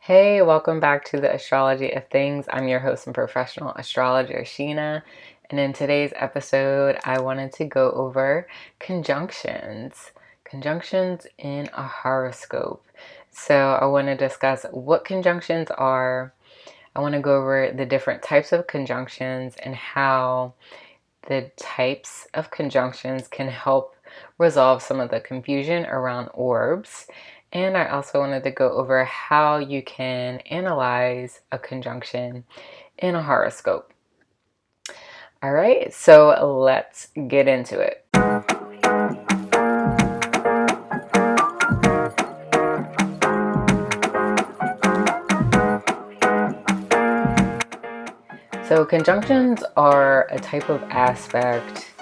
Hey, welcome back to the Astrology of Things. I'm your host and professional astrologer, Sheena. And in today's episode, I wanted to go over conjunctions. Conjunctions in a horoscope. So I want to discuss what conjunctions are. I want to go over the different types of conjunctions and how the types of conjunctions can help resolve some of the confusion around orbs. And I also wanted to go over how you can analyze a conjunction in a horoscope. All right, so let's get into it. So conjunctions are a type of aspect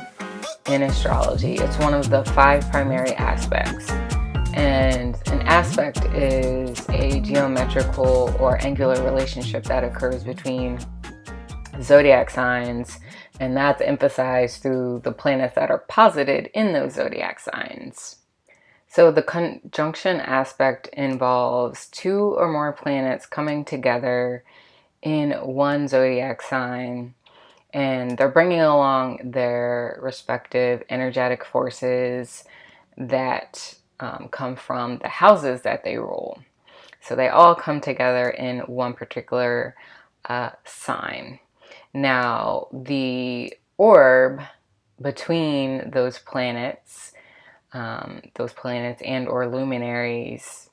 in astrology. It's one of the 5 primary aspects. And an aspect is a geometrical or angular relationship that occurs between zodiac signs, and that's emphasized through the planets that are posited in those zodiac signs. So the conjunction aspect involves 2 or more planets coming together in one zodiac sign, and they're bringing along their respective energetic forces that come from the houses that they rule. So they all come together in one particular sign. Now, the orb between those planets and or luminaries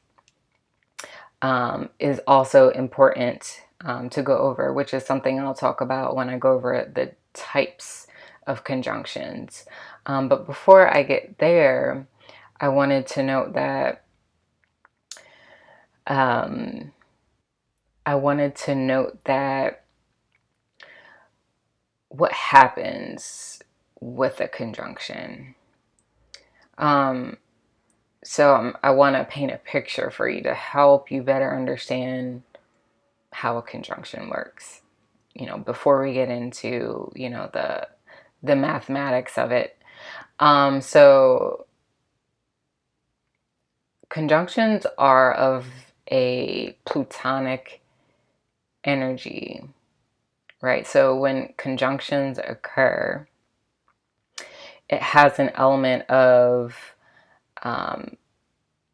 is also important to go over, which is something I'll talk about when I go over the types of conjunctions. But before I get there, I wanted to note that what happens with a conjunction. I want to paint a picture for you to help you better understand how a conjunction works. Before we get into, the mathematics of it. So conjunctions are of a plutonic energy, right? So when conjunctions occur, it has an element of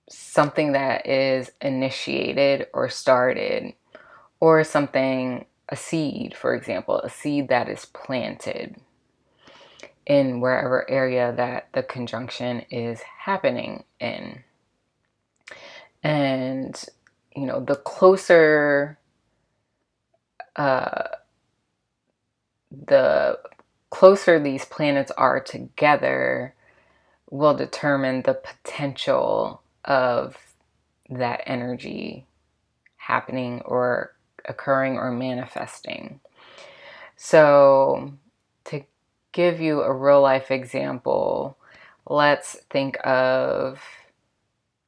something that is initiated or started, or something, a seed, for example, a seed that is planted in wherever area that the conjunction is happening in. And, the closer these planets are together will determine the potential of that energy happening or occurring or manifesting. So to give you a real life example, let's think of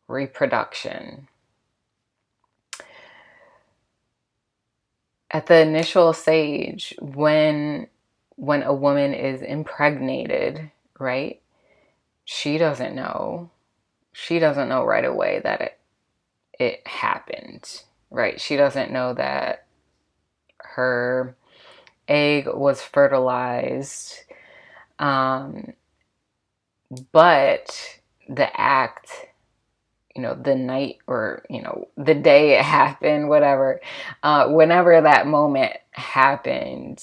reproduction. At the initial stage, when a woman is impregnated, right? She doesn't know right away that it happened, right? She doesn't know that her egg was fertilized, but the act, the night or, the day it happened, whatever, whenever that moment happened,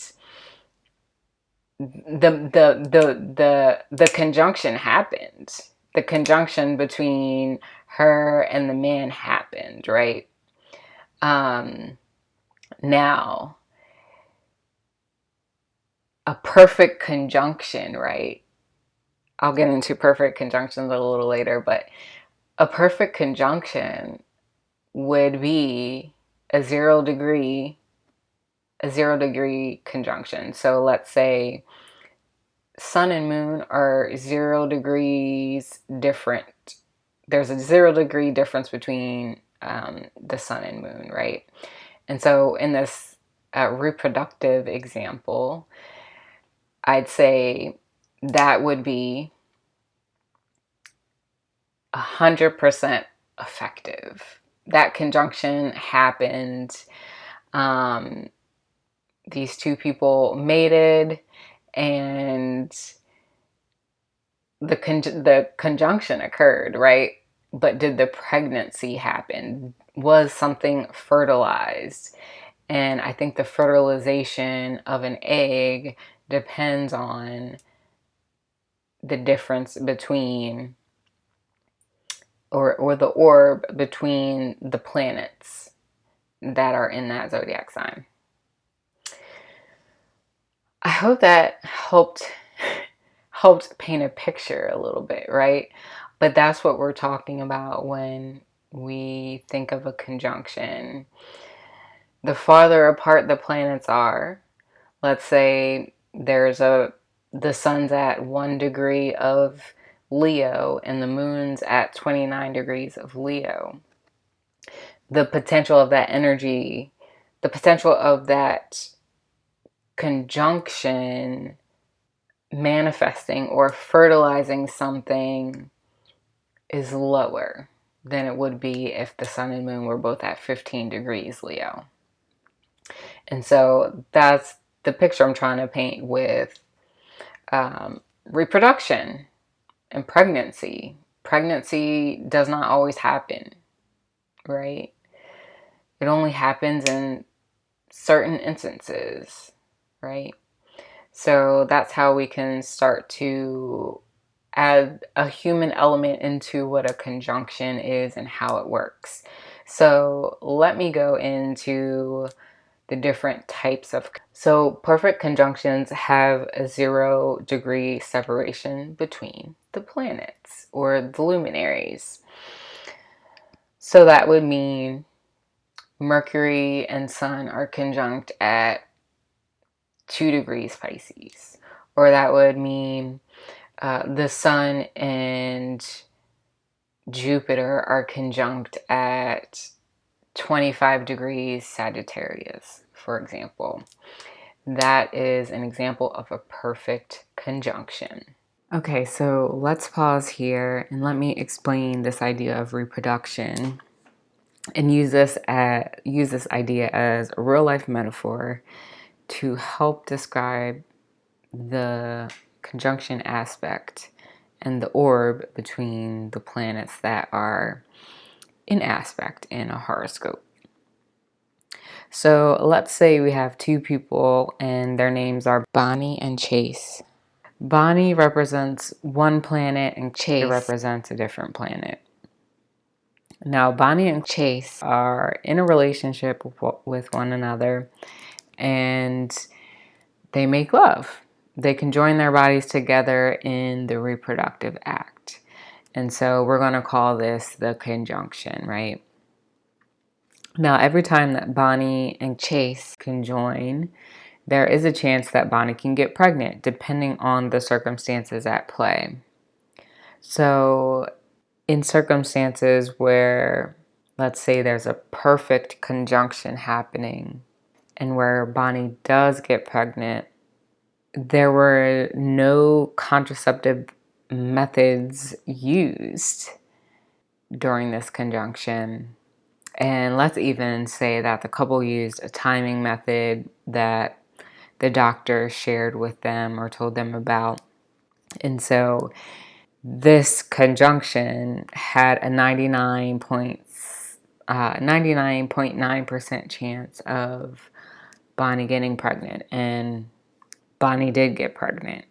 the conjunction happened. The conjunction between her and the man happened, right? Now, a perfect conjunction, right? I'll get into perfect conjunctions a little later, but a perfect conjunction would be a 0 degree conjunction. So let's say sun and moon are 0 degrees different. There's a 0 degree difference between the sun and moon, right? And so in this reproductive example, I'd say that would be 100% effective. that conjunction happened. These two people mated, and the conjunction occurred, right? But did the pregnancy happen? Was something fertilized? And I think the fertilization of an egg depends on the difference between, or the orb between the planets that are in that zodiac sign. I hope that helped paint a picture a little bit, right? But that's what we're talking about when we think of a conjunction. The farther apart the planets are, let's say the sun's at 1 degree of Leo and the moon's at 29 degrees of Leo. The potential of that energy, the potential of that conjunction manifesting or fertilizing something is lower than it would be if the sun and moon were both at 15 degrees Leo. And so that's the picture I'm trying to paint with reproduction and pregnancy. Pregnancy does not always happen, right? It only happens in certain instances, right? So that's how we can start to add a human element into what a conjunction is and how it works. So let me go into the different types of. So perfect conjunctions have a 0-degree separation between the planets or the luminaries. So that would mean Mercury and Sun are conjunct at 2 degrees Pisces. Or that would mean the Sun and Jupiter are conjunct at 25 degrees Sagittarius, for example. That is an example of a perfect conjunction. Okay, so let's pause here and let me explain this idea of reproduction and use this idea as a real life metaphor to help describe the conjunction aspect and the orb between the planets that are in aspect in a horoscope. So let's say we have two people and their names are Bonnie and Chase. Bonnie represents one planet and Chase represents a different planet. Now, Bonnie and Chase are in a relationship with one another, and they make love. They can join their bodies together in the reproductive act. And so we're going to call this the conjunction, right? Now, every time that Bonnie and Chase can join, there is a chance that Bonnie can get pregnant, depending on the circumstances at play. So in circumstances where, let's say, there's a perfect conjunction happening and where Bonnie does get pregnant, there were no contraceptive methods used during this conjunction. And let's even say that the couple used a timing method that the doctor shared with them or told them about. And so this conjunction had a 99.9% chance of Bonnie getting pregnant, and Bonnie did get pregnant.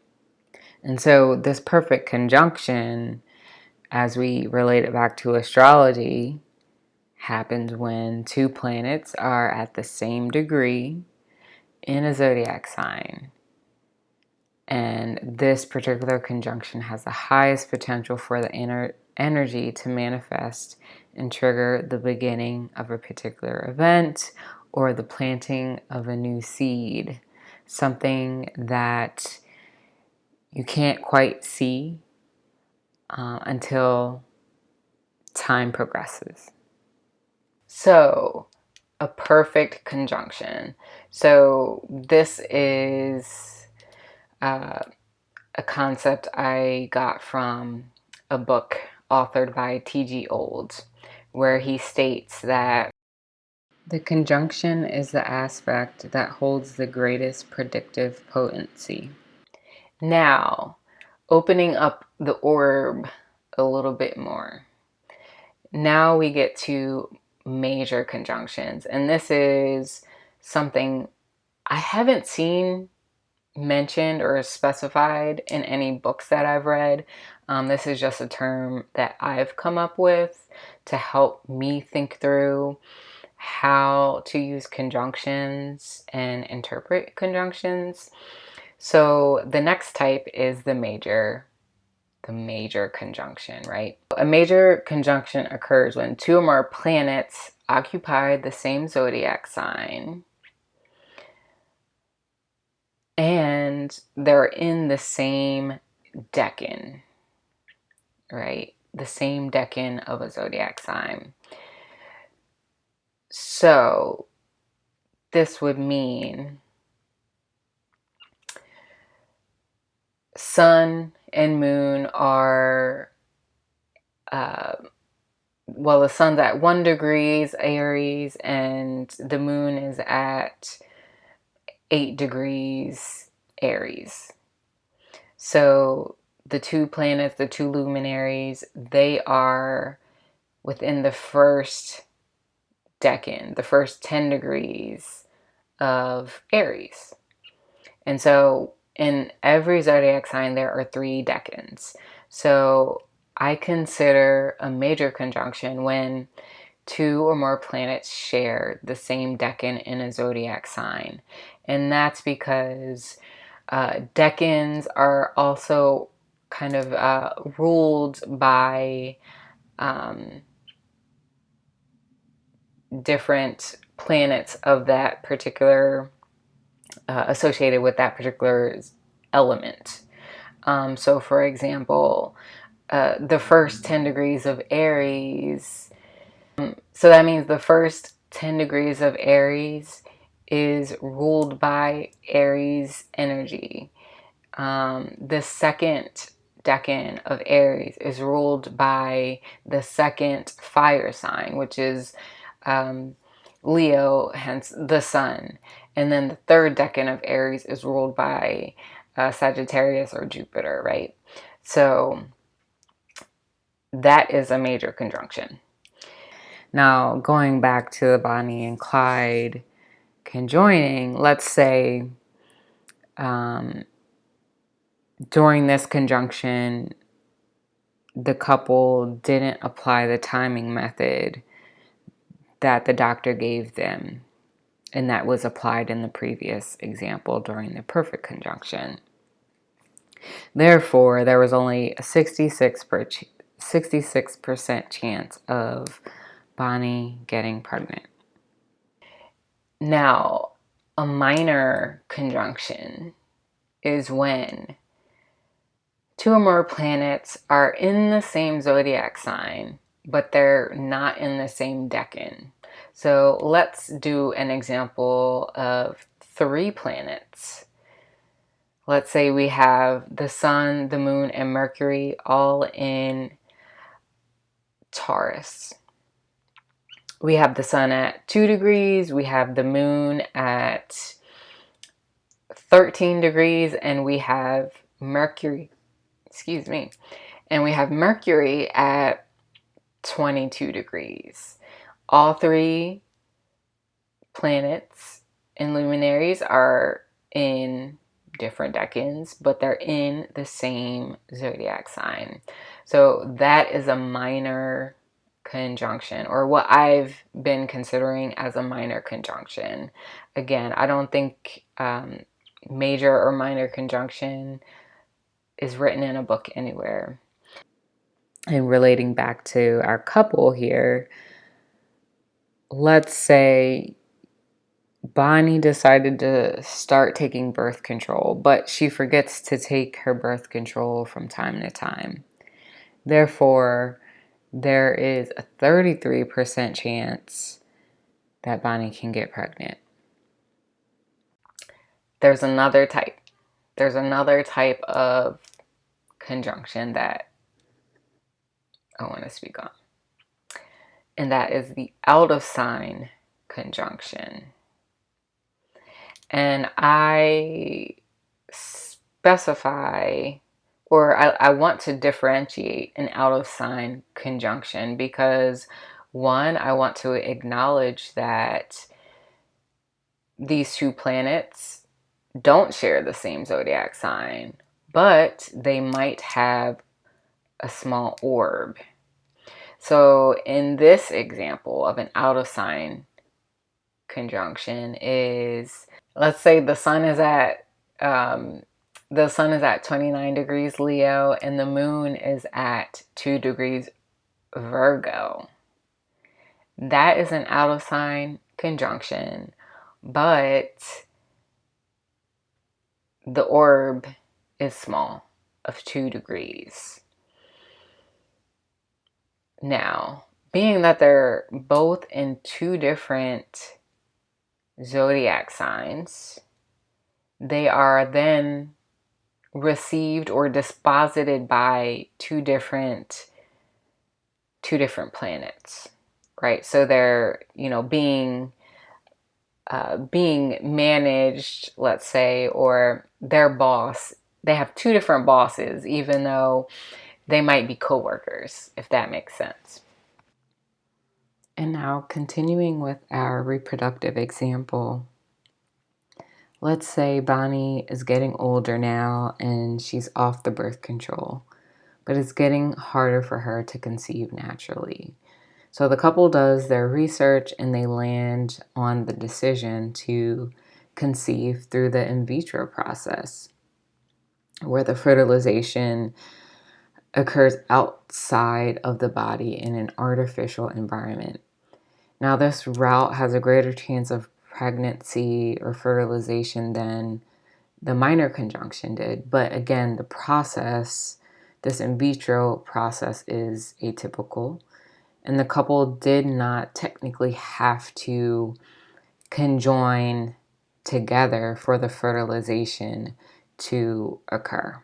And so this perfect conjunction, as we relate it back to astrology, happens when two planets are at the same degree in a zodiac sign. And this particular conjunction has the highest potential for the energy to manifest and trigger the beginning of a particular event or the planting of a new seed, something that you can't quite see until time progresses. So, a perfect conjunction. So, this is a concept I got from a book authored by T.G. Olds where he states that the conjunction is the aspect that holds the greatest predictive potency. Now, opening up the orb a little bit more. Now we get to major conjunctions, and this is something I haven't seen mentioned or specified in any books that I've read. This is just a term that I've come up with to help me think through how to use conjunctions and interpret conjunctions. So the next type is the major conjunction, right? A major conjunction occurs when two or more planets occupy the same zodiac sign and they're in the same decan, right? The same decan of a zodiac sign. So this would mean sun and moon are, well, the sun's at 1 degrees Aries and the moon is at 8 degrees Aries. So the two planets, the two luminaries, they are within the first decan, the first 10 degrees of Aries. And so in every zodiac sign, there are 3 decans. So I consider a major conjunction when 2 or more planets share the same decan in a zodiac sign. And that's because decans are also kind of ruled by different planets of that particular, associated with that particular element. So for example, the first 10 degrees of Aries, so that means the first 10 degrees of Aries is ruled by Aries energy. The second decan of Aries is ruled by the second fire sign, which is Leo, hence the sun. And then the third decan of Aries is ruled by Sagittarius or Jupiter, right? So that is a major conjunction. Now, going back to the Bonnie and Clyde conjoining, let's say during this conjunction, the couple didn't apply the timing method that the doctor gave them, and that was applied in the previous example during the perfect conjunction. Therefore, there was only a 66% chance of Bonnie getting pregnant. Now, a minor conjunction is when 2 or more planets are in the same zodiac sign, but they're not in the same decan. So let's do an example of 3 planets. Let's say we have the sun, the moon, and Mercury all in Taurus. We have the sun at 2 degrees, we have the moon at 13 degrees, and we have Mercury, and we have Mercury at 22 degrees. All 3 planets and luminaries are in different decans, but they're in the same zodiac sign. So that is a minor conjunction, or what I've been considering as a minor conjunction. Again, I don't think major or minor conjunction is written in a book anywhere. And relating back to our couple here, let's say Bonnie decided to start taking birth control, but she forgets to take her birth control from time to time. Therefore, there is a 33% chance that Bonnie can get pregnant. There's another type. There's another type of conjunction that I want to speak on. and that is the out of sign conjunction. And I specify, or I want to differentiate an out of sign conjunction because, one, I want to acknowledge that these two planets don't share the same zodiac sign, but they might have a small orb. So in this example of an out of sign conjunction is, let's say the sun is at 29 degrees Leo and the moon is at 2 degrees Virgo. That is an out of sign conjunction, but the orb is small, of 2 degrees. Now, being that they're both in two different zodiac signs, they are then received or disposited by two different planets, right? So they're, being managed, let's say, or their boss, they have two different bosses, even though they might be co-workers, if that makes sense. And now continuing with our reproductive example, let's say Bonnie is getting older now and she's off the birth control, but it's getting harder for her to conceive naturally. So the couple does their research and they land on the decision to conceive through the in vitro process, where the fertilization occurs outside of the body in an artificial environment. Now, this route has a greater chance of pregnancy or fertilization than the minor conjunction did. But again, the process, this in vitro process, is atypical. And the couple did not technically have to conjoin together for the fertilization to occur.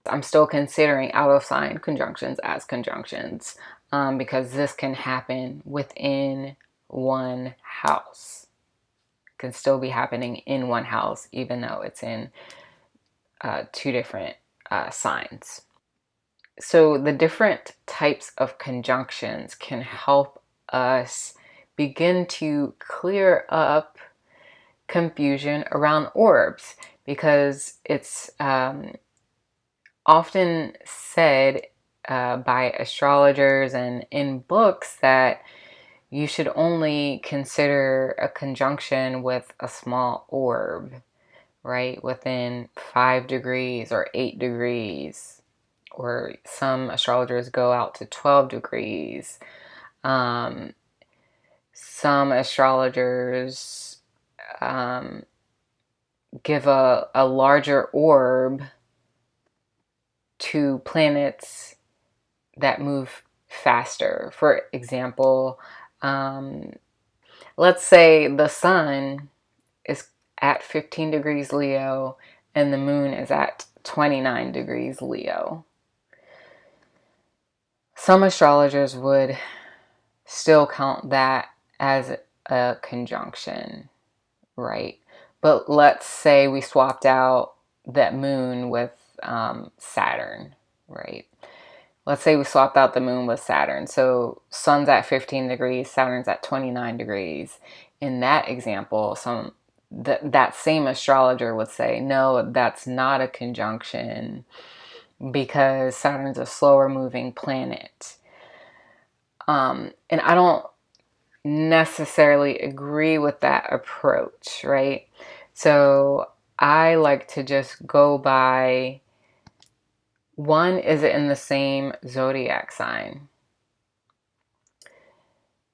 I'm still considering out of sign conjunctions as conjunctions because this can happen within one house. It can still be happening in one house, even though it's in two different signs. So the different types of conjunctions can help us begin to clear up confusion around orbs, because it's often said by astrologers and in books that you should only consider a conjunction with a small orb, right, within 5 degrees or 8 degrees, or some astrologers go out to 12 degrees. Some astrologers give a larger orb to planets that move faster. For example, let's say the sun is at 15 degrees Leo and the moon is at 29 degrees Leo. Some astrologers would still count that as a conjunction, right? But let's say we swapped out that moon with Saturn, right? Let's say we swapped out the moon with Saturn. So sun's at 15 degrees, Saturn's at 29 degrees. In that example, that same astrologer would say, no, that's not a conjunction because Saturn's a slower moving planet. And I don't necessarily agree with that approach, right? So I like to just go by, one, is it in the same zodiac sign?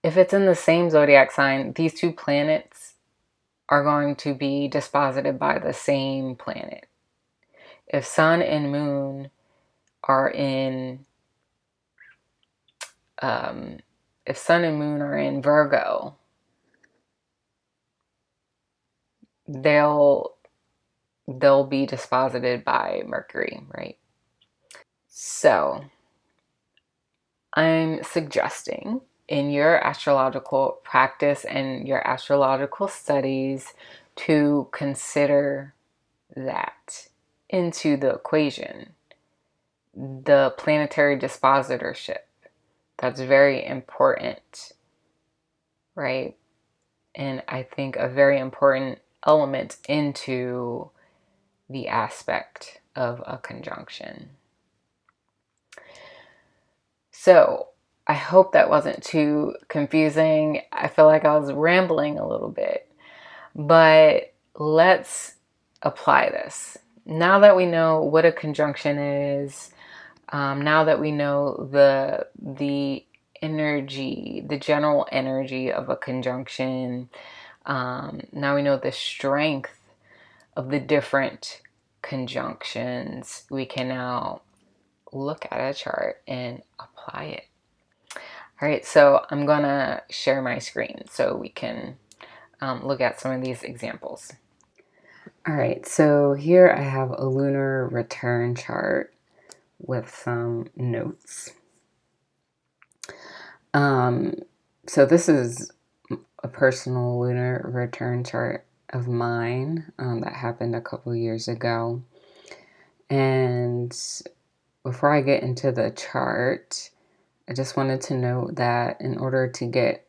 If it's in the same zodiac sign, these two planets are going to be disposited by the same planet. If sun and moon are in if sun and moon are in Virgo, they'll be disposited by Mercury, right? So I'm suggesting in your astrological practice and your astrological studies to consider that into the equation. The planetary dispositorship. That's very important, right? And I think a very important element into the aspect of a conjunction. So I hope that wasn't too confusing. I feel like I was rambling a little bit, but let's apply this. Now that we know what a conjunction is, now that we know the energy, the general energy of a conjunction, now we know the strength of the different conjunctions, we can now look at a chart and apply it. All right, so I'm gonna share my screen so we can look at some of these examples. All right, so here I have a lunar return chart with some notes. So this is a personal lunar return chart of mine that happened a couple years ago. And before I get into the chart, I just wanted to note that in order to get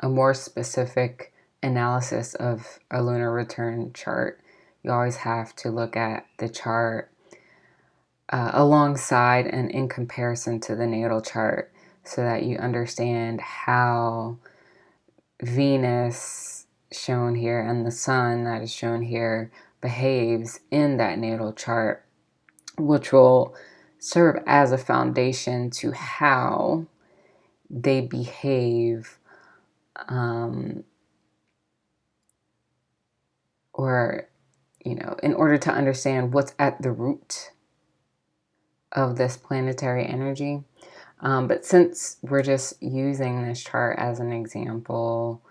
a more specific analysis of a lunar return chart, you always have to look at the chart alongside and in comparison to the natal chart so that you understand how Venus, shown here, and the sun that is shown here behaves in that natal chart, which will serve as a foundation to how they behave or, in order to understand what's at the root of this planetary energy. But since we're just using this chart as an example,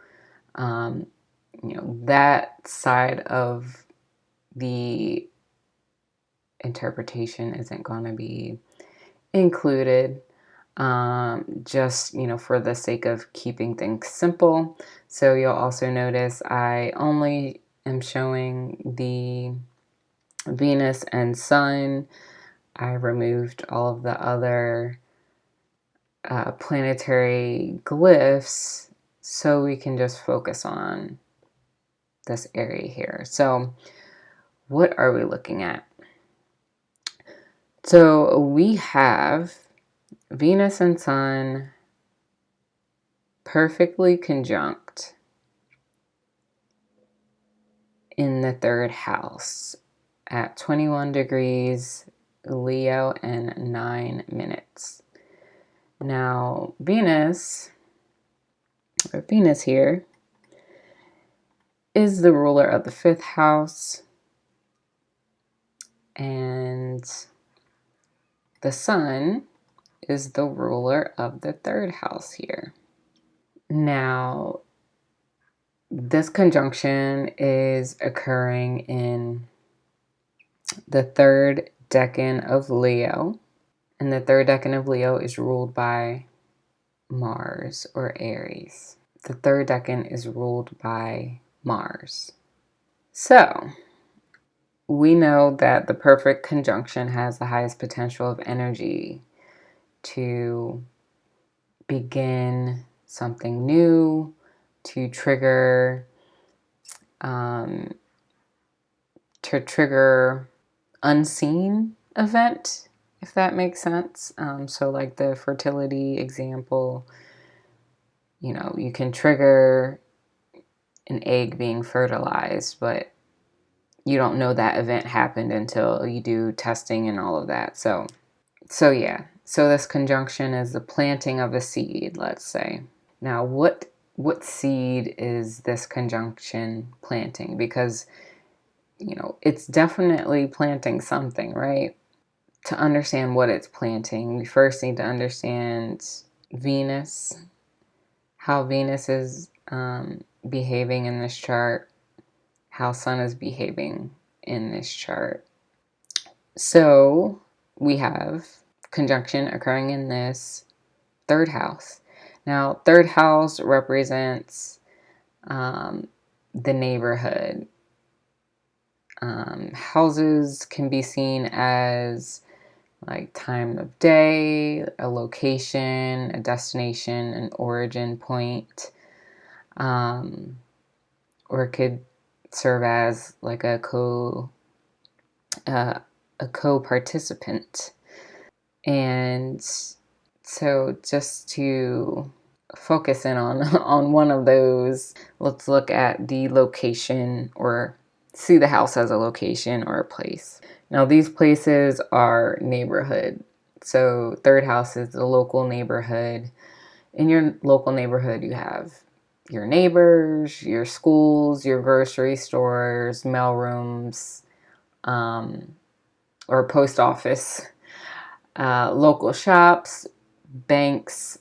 that side of the interpretation isn't going to be included, just, for the sake of keeping things simple. So you'll also notice I only am showing the Venus and Sun. I removed all of the other planetary glyphs so we can just focus on this area here. So what are we looking at? So we have Venus and Sun perfectly conjunct in the third house at 21 degrees Leo and 9 minutes. Now Venus here is the ruler of the fifth house, and the Sun is the ruler of the third house here. Now, this conjunction is occurring in the third decan of Leo, and the third decan of Leo is ruled by Mars or Aries. The third decan is ruled by Mars. So, we know that the perfect conjunction has the highest potential of energy to begin something new, to trigger unseen event, if that makes sense. So like the fertility example, you can trigger an egg being fertilized, but you don't know that event happened until you do testing and all of that. So yeah. So this conjunction is the planting of a seed, let's say. Now, what seed is this conjunction planting? Because, it's definitely planting something, right? To understand what it's planting, we first need to understand Venus, how Venus is behaving in this chart, how Sun is behaving in this chart. So we have conjunction occurring in this third house. Now, third house represents the neighborhood. Houses can be seen as like time of day, a location, a destination, an origin point, or it could serve as like a co-participant. And so just to focus in on on one of those, let's look at the location, or see the house as a location or a place. Now these places are neighborhood. So third house is the local neighborhood. In your local neighborhood, you have your neighbors, your schools, your grocery stores, mailrooms, or post office, local shops, banks.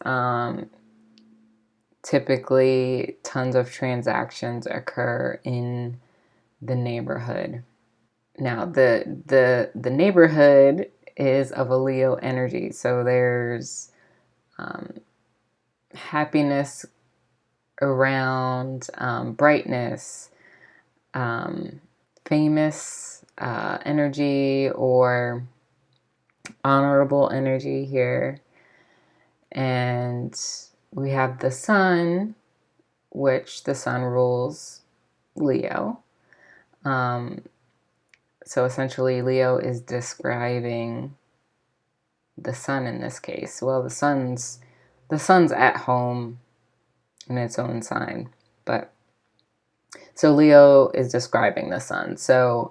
Typically, tons of transactions occur in the neighborhood. Now, the neighborhood is of a Leo energy, so there's happiness around, brightness, famous energy, or honorable energy here. And we have the sun, which the sun rules Leo. So essentially, Leo is describing the sun in this case. Well, the sun's at home in its own sign, but so Leo is describing the sun. So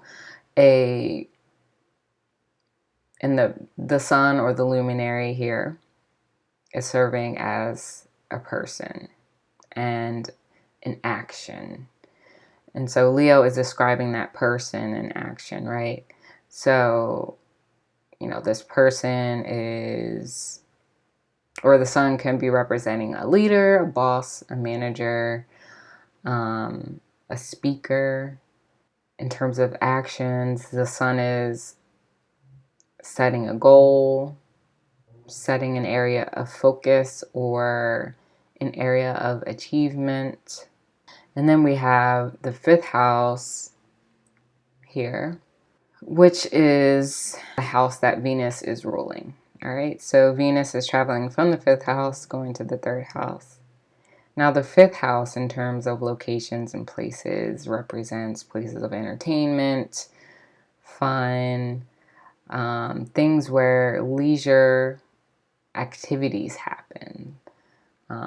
and the sun, or the luminary here, is serving as a person and an action. And so Leo is describing that person in action, right? So, this person is, or the sun can be representing a leader, a boss, a manager, a speaker. In terms of actions, the sun is setting a goal, setting an area of focus, or an area of achievement. And then we have the fifth house here, which is a house that Venus is ruling. All right, so Venus is traveling from the fifth house going to the third house. Now, the fifth house, in terms of locations and places, represents places of entertainment, fun, things where leisure activities happen.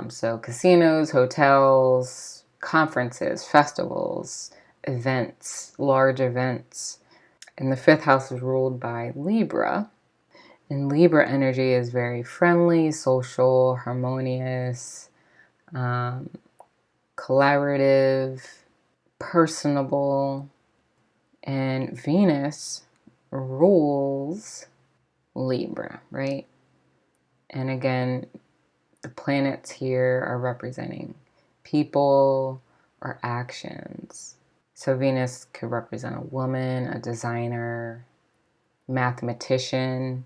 So casinos, hotels, conferences, festivals, events, large events. And the fifth house is ruled by Libra. And Libra energy is very friendly, social, harmonious, collaborative, personable. And Venus rules Libra, right? And again, the planets here are representing people or actions. So Venus could represent a woman, a designer, mathematician.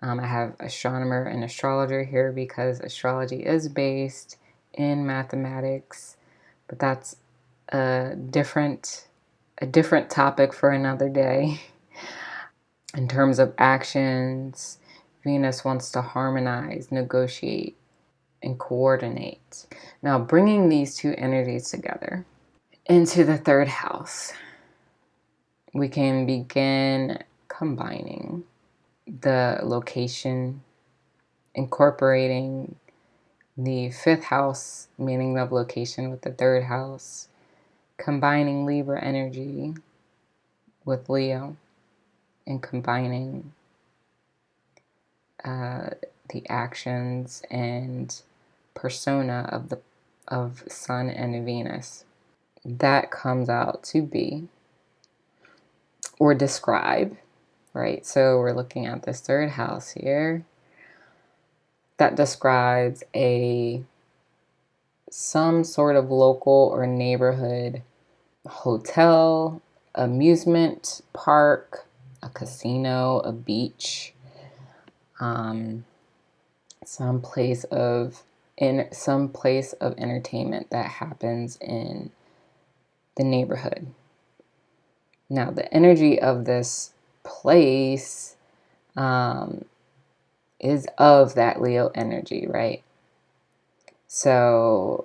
I have astronomer and astrologer here because astrology is based in mathematics, but that's a different topic for another day. In terms of actions, Venus wants to harmonize, negotiate, and coordinate. Now, bringing these two energies together into the third house, we can begin combining the location, incorporating the fifth house, meaning of location, with the third house, combining Libra energy with Leo, and combining the actions and persona of Sun and Venus. That comes out to be, or describe, right? So we're looking at this third house here. That describes some sort of local or neighborhood hotel, amusement park, a casino, a beach. some place of entertainment that happens in the neighborhood. Now, the energy of this place is of that Leo energy, right? So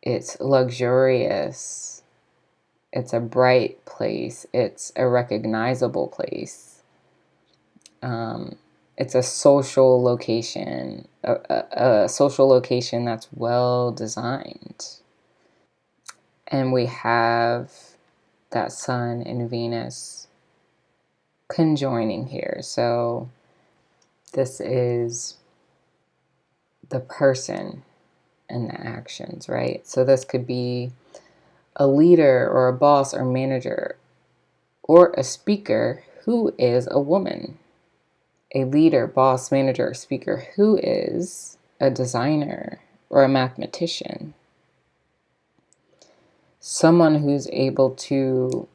it's luxurious, it's a bright place, it's a recognizable place, it's a social location, a social location that's well designed. And we have that Sun and Venus conjoining here. So this is the person and the actions, right? So this could be a leader or a boss or manager or a speaker who is a woman. A leader, boss, manager, or speaker who is a designer or a mathematician. Someone who's able to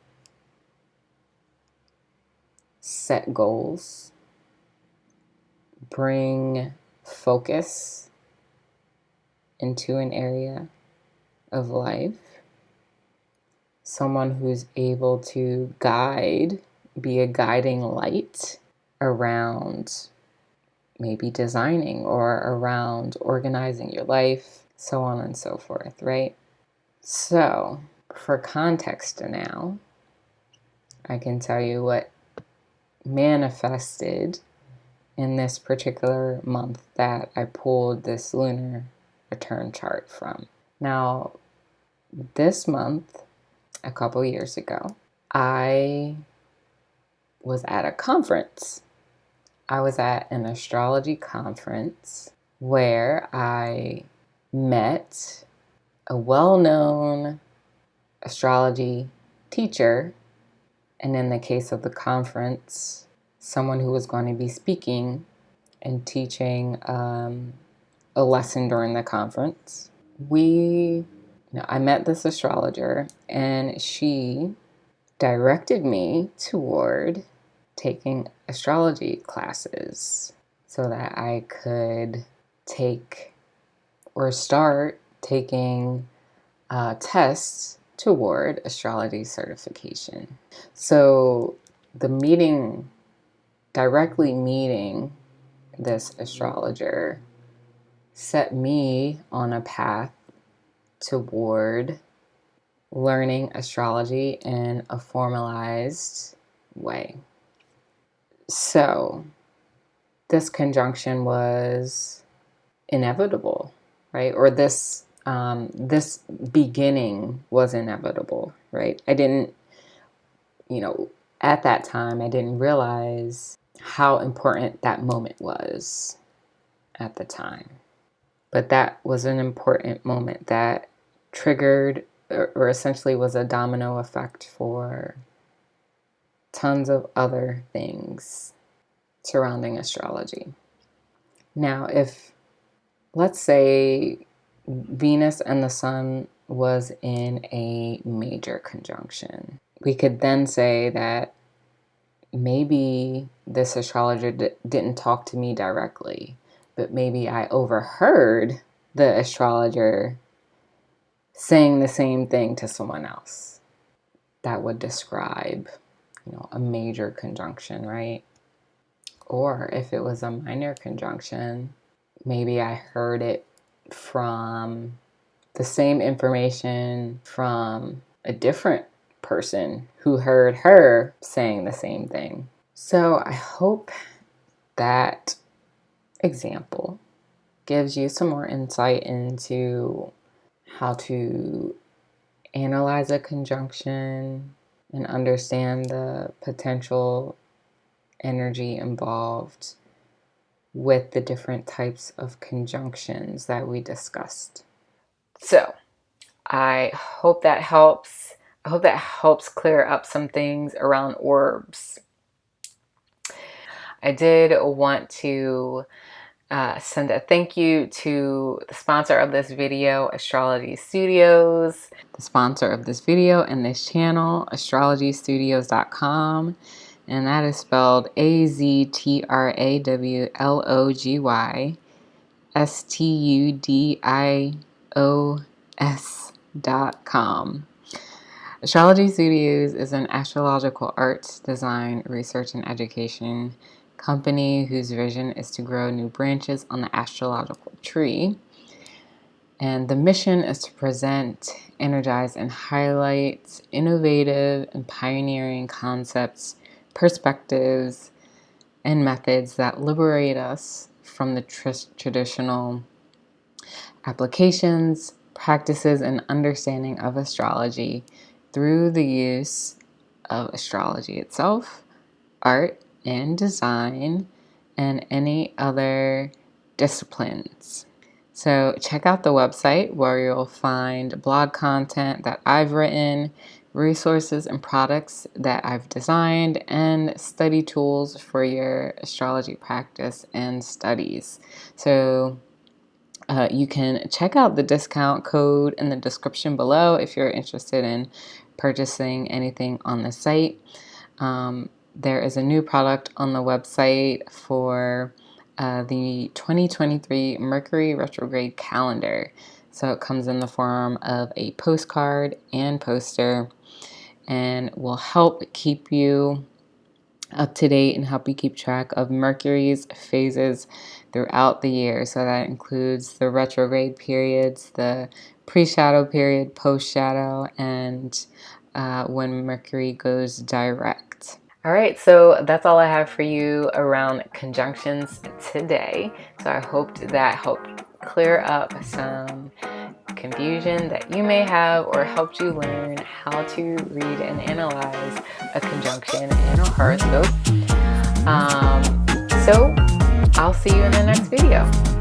set goals, bring focus into an area of life. Someone who's able to guide, be a guiding light around maybe designing or around organizing your life, so on and so forth, right? So, for context now, I can tell you what manifested in this particular month that I pulled this lunar return chart from. Now, this month, a couple years ago, I was at a conference. I was at an astrology conference where I met a well-known astrology teacher, and in the case of the conference, someone who was going to be speaking and teaching a lesson during the conference. I met this astrologer, and she directed me toward taking astrology classes so that I could take or start taking tests toward astrology certification. So the meeting, directly meeting this astrologer, set me on a path toward learning astrology in a formalized way. So this conjunction was inevitable, right? Or this beginning was inevitable, right? I didn't, at that time, I didn't realize how important that moment was at the time. But that was an important moment that triggered or essentially was a domino effect for tons of other things surrounding astrology. Now, if, let's say, Venus and the Sun was in a major conjunction, we could then say that maybe this astrologer didn't talk to me directly, but maybe I overheard the astrologer saying the same thing to someone else. That would describe, a major conjunction, right? Or if it was a minor conjunction, maybe I heard it from the same information from a different person who heard her saying the same thing. So I hope that example gives you some more insight into how to analyze a conjunction and understand the potential energy involved with the different types of conjunctions that we discussed. So I hope that helps. I hope that helps clear up some things around orbs. I did want to send a thank you to the sponsor of this video, Astrology Studios. The sponsor of this video and this channel, astrologystudios.com. and that is spelled AZTRAWLOGYSTUDIOS.com. Astrology Studios is an astrological arts, design, research, and education company whose vision is to grow new branches on the astrological tree. And the mission is to present, energize, and highlight innovative and pioneering concepts, perspectives, and methods that liberate us from the traditional applications, practices, and understanding of astrology through the use of astrology itself, art and design, and any other disciplines. So check out the website where you'll find blog content that I've written, resources and products that I've designed, and study tools for your astrology practice and studies. So you can check out the discount code in the description below if you're interested in purchasing anything on the site. There is a new product on the website for the 2023 Mercury retrograde calendar. So it comes in the form of a postcard and poster, and will help keep you up to date and help you keep track of Mercury's phases throughout the year. So that includes the retrograde periods, the pre-shadow period, post-shadow, and when Mercury goes direct. All right, so that's all I have for you around conjunctions today. So I hope that helped clear up some confusion that you may have, or helped you learn how to read and analyze a conjunction in a horoscope. So I'll see you in the next video.